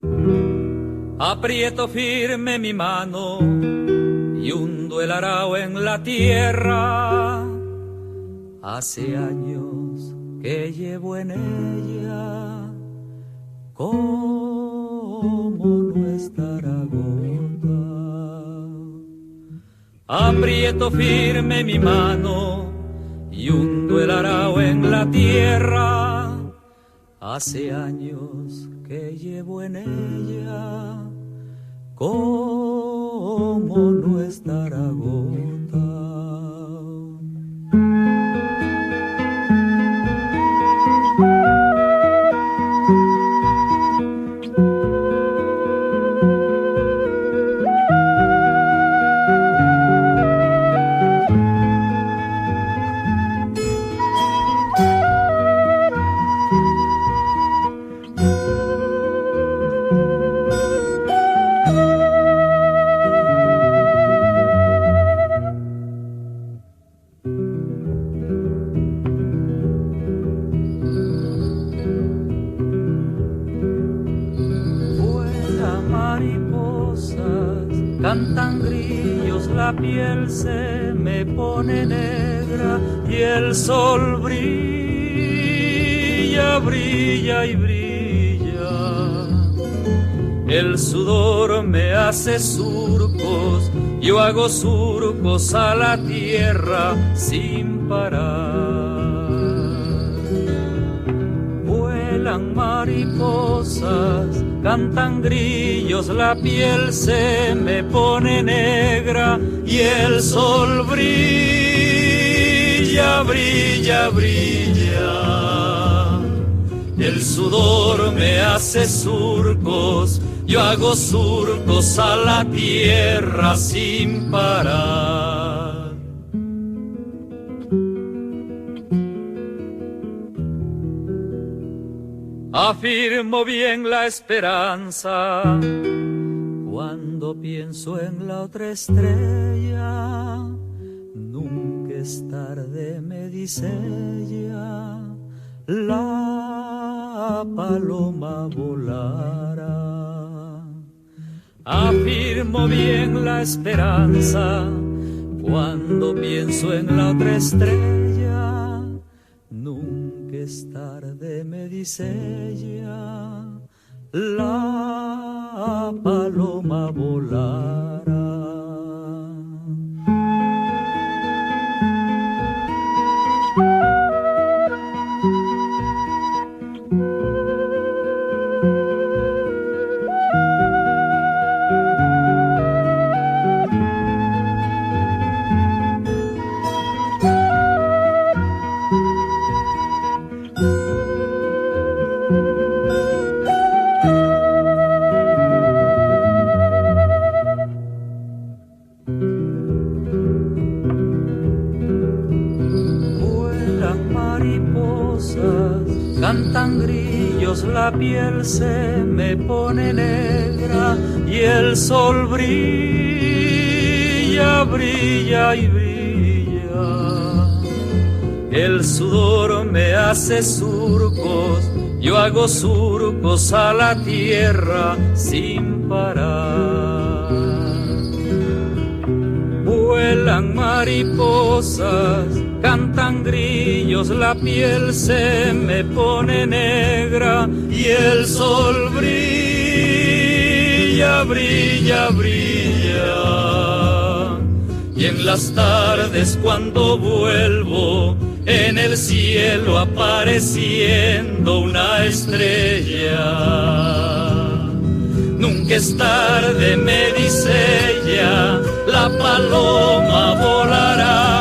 Aprieto firme mi mano y hundo el arao en la tierra. Hace años que llevo en ella como nuestra gota. Aprieto firme mi mano y hundo el arao en la tierra. Hace años que llevo en ella como nuestra gota. Cantan grillos, la piel se me pone negra y el sol brilla, brilla y brilla. El sudor me hace surcos, yo hago surcos a la tierra sin parar. Vuelan mariposas, cantan grillos, la piel se me pone negra y el sol brilla, brilla, brilla. El sudor me hace surcos, yo hago surcos a la tierra sin parar. Afirmo bien la esperanza cuando pienso en la otra estrella. Nunca es tarde, me dice ella, la paloma volará. Afirmo bien la esperanza cuando pienso en la otra estrella. Nunca es tarde, me dice ella, la paloma volará. Cantan grillos, la piel se me pone negra y el sol brilla, brilla y brilla. El sudor me hace surcos, yo hago surcos a la tierra sin parar. Vuelan mariposas, cantan grillos, la piel se me pone negra y el sol brilla, brilla, brilla. Y en las tardes cuando vuelvo, en el cielo apareciendo una estrella. Nunca es tarde, me dice ella, la paloma volará.